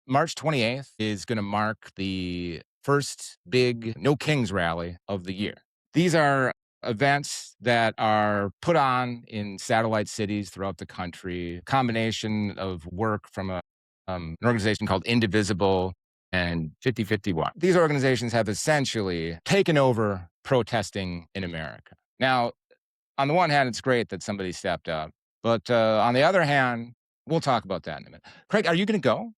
March 28th is going to mark the first big No Kings rally of the year. These are events that are put on in satellite cities throughout the country, combination of work from an organization called Indivisible and 5051. These organizations have essentially taken over protesting in America. Now, on the one hand, it's great that somebody stepped up, but on the other hand, we'll talk about that in a minute. Craig, are you going to go?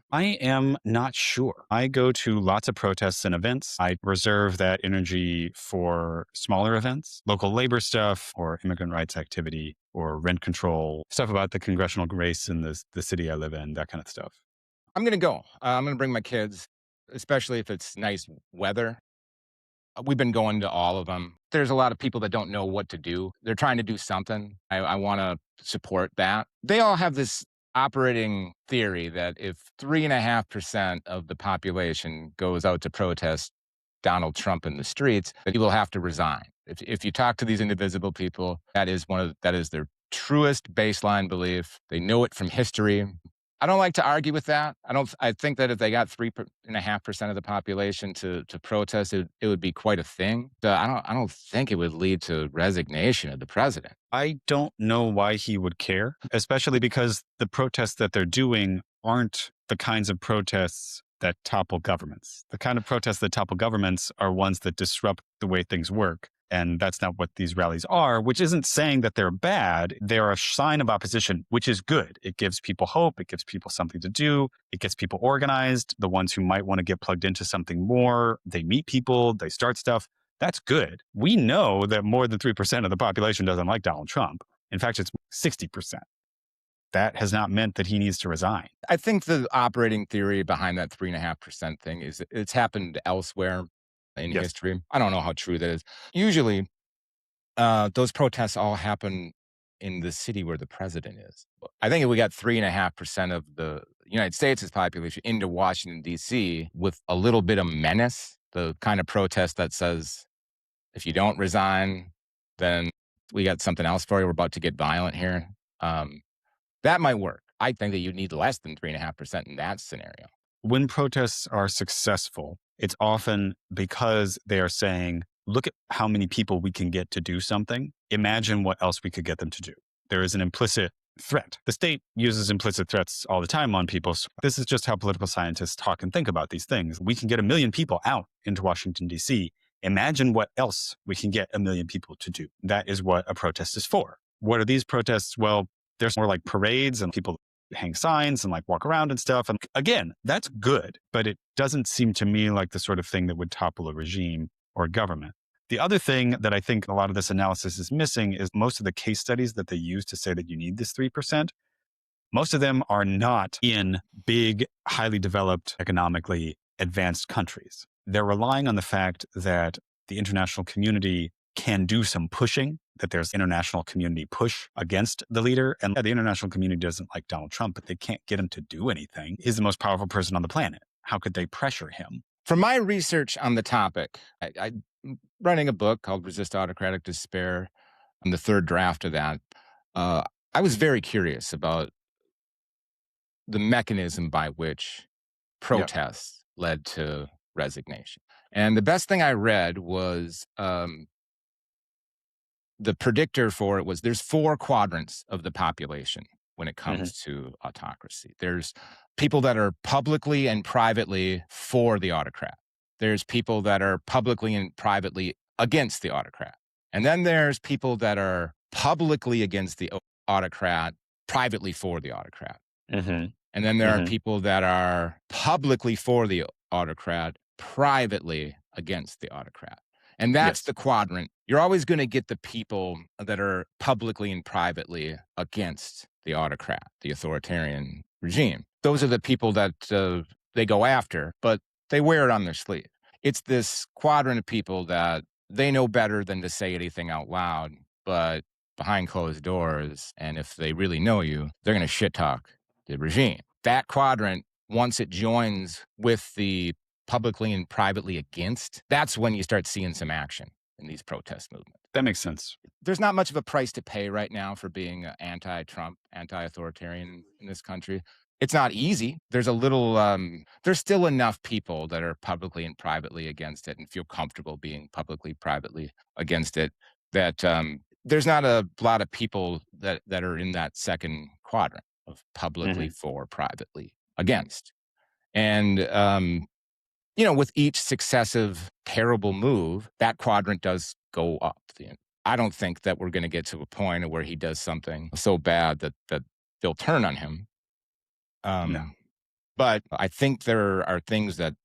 I am not sure. I go to lots of protests and events. I reserve that energy for smaller events, local labor stuff, or immigrant rights activity, or rent control, stuff about the congressional race in the city I live in, that kind of stuff. I'm going to go. I'm going to bring my kids, especially if it's nice weather. We've been going to all of them. There's a lot of people that don't know what to do. They're trying to do something. I want to support that. They all have this operating theory that if 3.5% of the population goes out to protest Donald Trump in the streets, that he will have to resign. If you talk to these indivisible people, that is their truest baseline belief. They know it from history. I don't like to argue with that. I think that if they got 3.5% of the population to protest, it would be quite a thing. I don't think it would lead to resignation of the president. I don't know why he would care, especially because the protests that they're doing aren't the kinds of protests that topple governments. The kind of protests that topple governments are ones that disrupt the way things work. And that's not what these rallies are, which isn't saying that they're bad. They're a sign of opposition, which is good. It gives people hope. It gives people something to do. It gets people organized. The ones who might want to get plugged into something more, they meet people, they start stuff. That's good. We know that more than 3% of the population doesn't like Donald Trump. In fact, it's 60%. That has not meant that he needs to resign. I think the operating theory behind that 3.5% thing is it's happened elsewhere in Yes. history. I don't know how true that is. Usually, those protests all happen in the city where the president is. I think if we got 3.5% of the United States' population into Washington, D.C., with a little bit of menace, the kind of protest that says, if you don't resign, then we got something else for you. We're about to get violent here. That might work. I think that you need less than 3.5% in that scenario. When protests are successful, it's often because they are saying, look at how many people we can get to do something. Imagine what else we could get them to do. There is an implicit threat. The state uses implicit threats all the time on people. So this is just how political scientists talk and think about these things. We can get 1 million people out into Washington, D.C. Imagine what else we can get 1 million people to do. That is what a protest is for. What are these protests? Well, there's more like parades and people hang signs and like walk around and stuff. And again, that's good, but it doesn't seem to me like the sort of thing that would topple a regime or a government. The other thing that I think a lot of this analysis is missing is most of the case studies that they use to say that you need this 3%. Most of them are not in big, highly developed, economically advanced countries. They're relying on the fact that the international community can do some pushing, that there's international community push against the leader. And the international community doesn't like Donald Trump, but they can't get him to do anything. He's the most powerful person on the planet. How could they pressure him? From my research on the topic, I'm writing a book called Resist Autocratic Despair. I'm the third draft of that. I was very curious about the mechanism by which Yeah. protests led to resignation. And the best thing I read was the predictor for it was there's 4 quadrants of the population when it Hmm. comes to autocracy. There's people that are publicly and privately for the autocrat. There's people that are publicly and privately against the autocrat. And then there's people that are publicly against the autocrat, privately for the autocrat. Hmm. And then there are Hmm. people that are publicly for the autocrat, privately against the autocrat. And that's Yes. the quadrant. You're always going to get the people that are publicly and privately against the autocrat, the authoritarian regime. Those are the people that they go after, but they wear it on their sleeve. It's this quadrant of people that they know better than to say anything out loud, but behind closed doors, and if they really know you, they're going to shit talk the regime. That quadrant, once it joins with the publicly and privately against, that's when you start seeing some action in these protest movements. That makes sense. There's not much of a price to pay right now for being anti-Trump, anti-authoritarian in this country. It's not easy. There's a little, there's still enough people that are publicly and privately against it and feel comfortable being publicly, privately against it that there's not a lot of people that are in that second quadrant of publicly Hmm. for, privately against. And, with each successive terrible move, that quadrant does go up. I don't think that we're going to get to a point where he does something so bad that they'll turn on him. No, Um, but I think there are things that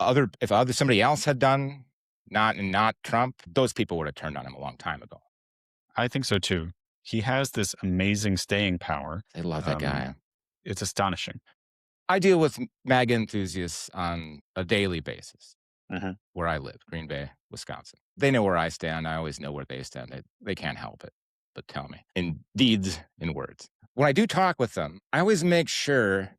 if somebody else had done, not Trump, those people would have turned on him a long time ago. I think so too. He has this amazing staying power. They love that Um, guy. it's astonishing. I deal with MAGA enthusiasts on a daily basis Hmm. where I live, Green Bay, Wisconsin. They know where I stand. I always know where they stand. They can't help it but tell me in deeds, in words. When I do talk with them, I always make sure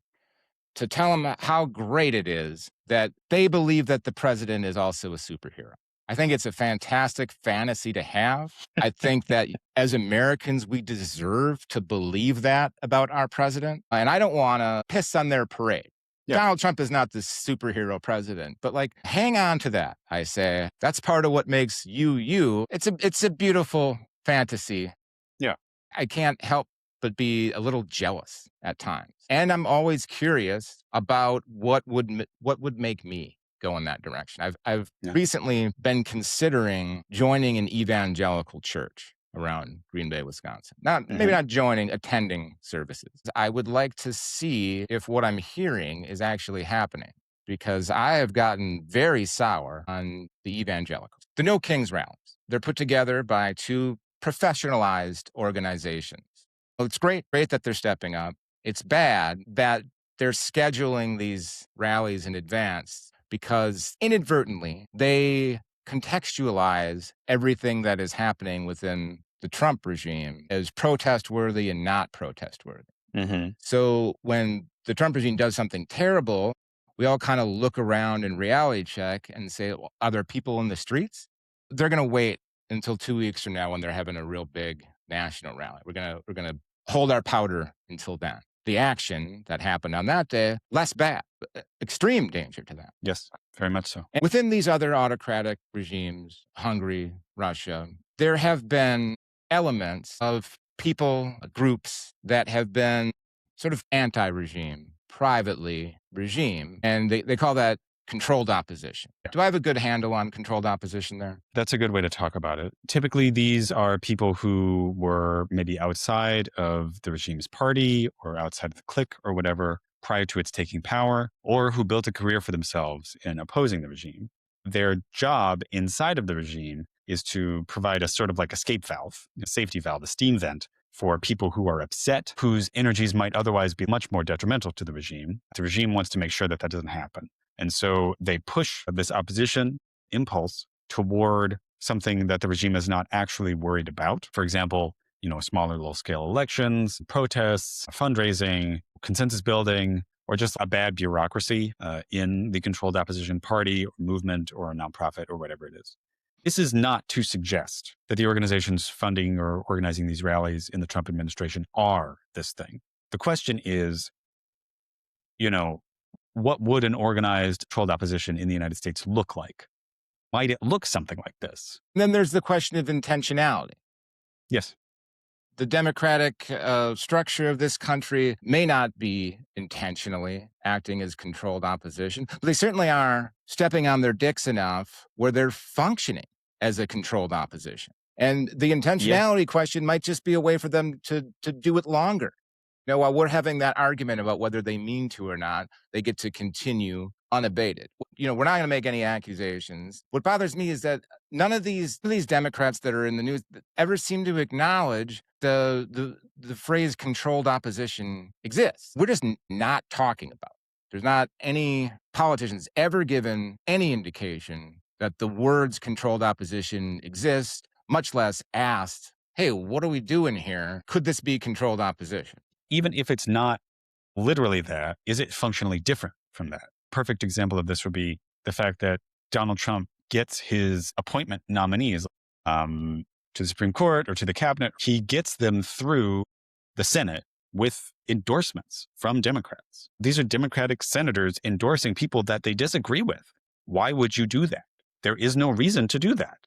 to tell them how great it is that they believe that the president is also a superhero. I think it's a fantastic fantasy to have. I think that as Americans, we deserve to believe that about our president. And I don't want to piss on their parade. Yeah, Donald Trump is not the superhero president, but like hang on to that. I say that's part of what makes you you. It's a beautiful fantasy. yeah, I can't help but be a little jealous at times. And I'm always curious about what would make me go in that direction. I've yeah. recently been considering joining an evangelical church around Green Bay, Wisconsin. Not maybe Hmm. not joining, attending services. I would like to see if what I'm hearing is actually happening because I have gotten very sour on the evangelicals. The No Kings rallies. They're put together by two professionalized organizations. Well, it's great that they're stepping up. It's bad that they're scheduling these rallies in advance because inadvertently they contextualize everything that is happening within the Trump regime as protest worthy and not protest worthy. Hmm. So when the Trump regime does something terrible, we all kind of look around and reality check and say, well, are there people in the streets? They're going to wait until 2 weeks from now when they're having a real big national rally. We're gonna hold our powder until then. The action that happened on that day, less bad, extreme danger to them. Yes, very much so. And within these other autocratic regimes, Hungary, Russia, there have been elements of people, groups that have been sort of anti regime, privately regime, and they call that controlled opposition. Yeah. Do I have a good handle on controlled opposition there? That's a good way to talk about it. Typically, these are people who were maybe outside of the regime's party or outside of the clique or whatever prior to its taking power, or who built a career for themselves in opposing the regime. Their job inside of the regime is to provide a sort of like escape valve, a safety valve, a steam vent for people who are upset, whose energies might otherwise be much more detrimental to the regime. The regime wants to make sure that that doesn't happen. And so they push this opposition impulse toward something that the regime is not actually worried about. For example, smaller little scale elections, protests, fundraising, consensus building, or just a bad bureaucracy in the controlled opposition party or movement or a nonprofit or whatever it is. This is not to suggest that the organizations funding or organizing these rallies in the Trump administration are this thing. The question is, what would an organized controlled opposition in the United States look like? Might it look something like this? And then there's the question of intentionality. Yes. The democratic structure of this country may not be intentionally acting as controlled opposition, but they certainly are stepping on their dicks enough where they're functioning as a controlled opposition. And the Yeah. intentionality question might just be a way for them to do it longer. While we're having that argument about whether they mean to or not, they get to continue unabated. We're not going to make any accusations. What bothers me is that none of these Democrats that are in the news ever seem to acknowledge the phrase controlled opposition exists. We're just not talking about it. There's not any politicians ever given any indication that the words controlled opposition exist, much less asked, hey, what are we doing here? Could this be controlled opposition? Even if it's not literally that, is it functionally different from that? Perfect example of this would be the fact that Donald Trump gets his appointment nominees to the Supreme Court or to the cabinet. He gets them through the Senate with endorsements from Democrats. These are Democratic senators endorsing people that they disagree with. Why would you do that? There is no reason to do that.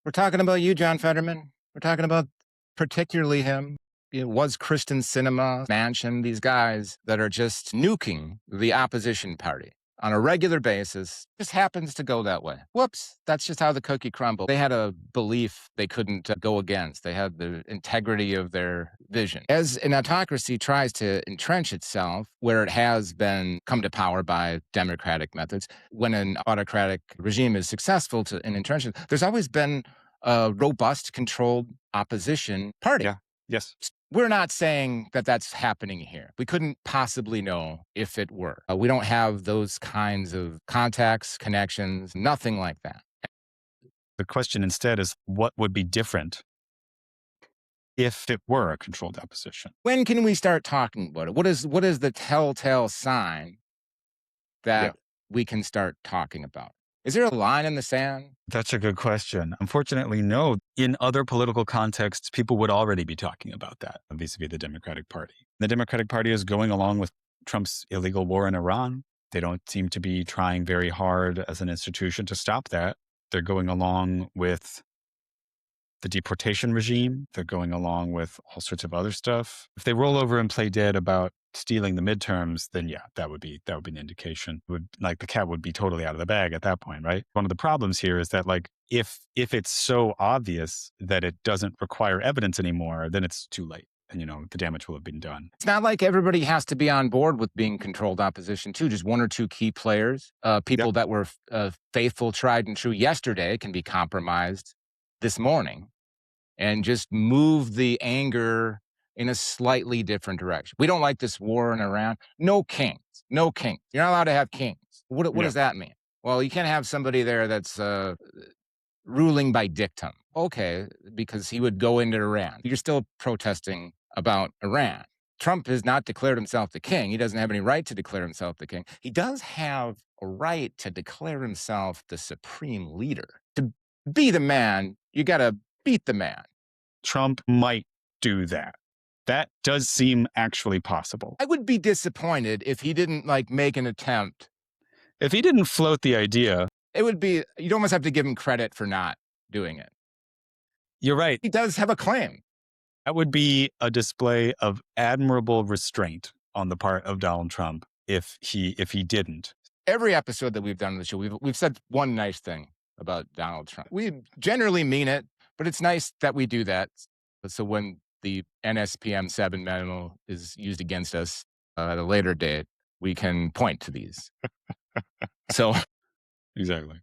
We're talking about you, John Fetterman. We're talking about particularly him. It was Kristen Sinema, Manchin, these guys that are just nuking the opposition party on a regular basis. Just happens to go that way. Whoops, that's just how the cookie crumbled. They had a belief they couldn't go against. They had the integrity of their vision. As an autocracy tries to entrench itself where it has been come to power by democratic methods, when an autocratic regime is successful in entrenchment, there's always been a robust, controlled opposition party. Yeah. Yes. We're not saying that that's happening here. We couldn't possibly know if it were. We don't have those kinds of contacts, connections, nothing like that. The question instead is what would be different if it were a controlled opposition? When can we start talking about it? What is the telltale sign that we can start talking about? Is there a line in the sand? That's a good question. Unfortunately, no. In other political contexts, people would already be talking about that vis-a-vis the Democratic Party. The Democratic Party is going along with Trump's illegal war in Iran. They don't seem to be trying very hard as an institution to stop that. They're going along with the deportation regime. They're going along with all sorts of other stuff. If they roll over and play dead about stealing the midterms, then yeah, that would be an indication. The cat would be totally out of the bag at that point, right? One of the problems here is that if it's so obvious that it doesn't require evidence anymore, then it's too late. And the damage will have been done. It's not like everybody has to be on board with being controlled opposition too. Just one or two key players, people that were faithful, tried and true yesterday can be compromised this morning and just move the anger in a slightly different direction. We don't like this war in Iran. No kings. No kings. You're not allowed to have kings. What does that mean? Well, you can't have somebody there that's ruling by dictum. Okay, because he would go into Iran. You're still protesting about Iran. Trump has not declared himself the king. He doesn't have any right to declare himself the king. He does have a right to declare himself the supreme leader. To be the man, you got to beat the man. Trump might do that. That does seem actually possible. I would be disappointed if he didn't make an attempt. If he didn't float the idea, it would be, you'd almost have to give him credit for not doing it. You're right. He does have a claim. That would be a display of admirable restraint on the part of Donald Trump if he didn't. Every episode that we've done on the show, we've said one nice thing about Donald Trump. We generally mean it, but it's nice that we do that. So when the NSPM 7 memo is used against us at a later date, we can point to these. So exactly.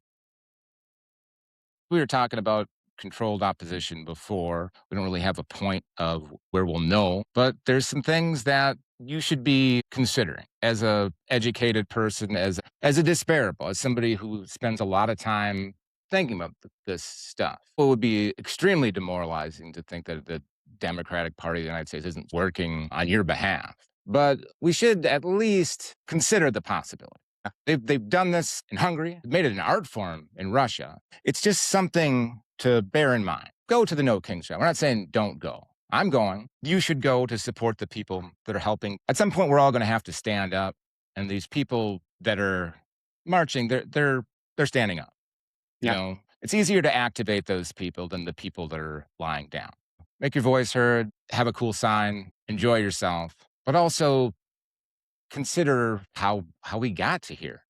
We were talking about controlled opposition before. We don't really have a point of where we'll know, but there's some things that you should be considering as a educated person, as a despairable, as somebody who spends a lot of time thinking about this stuff. It would be extremely demoralizing to think that the Democratic Party of the United States isn't working on your behalf. But we should at least consider the possibility. They've done this in Hungary, made it an art form in Russia. It's just something to bear in mind. Go to the No Kings rally. We're not saying don't go. I'm going. You should go to support the people that are helping. At some point, we're all going to have to stand up, and these people that are marching, they're standing up. It's easier to activate those people than the people that are lying down. Make your voice heard. Have a cool sign. Enjoy yourself, but also consider how we got to here.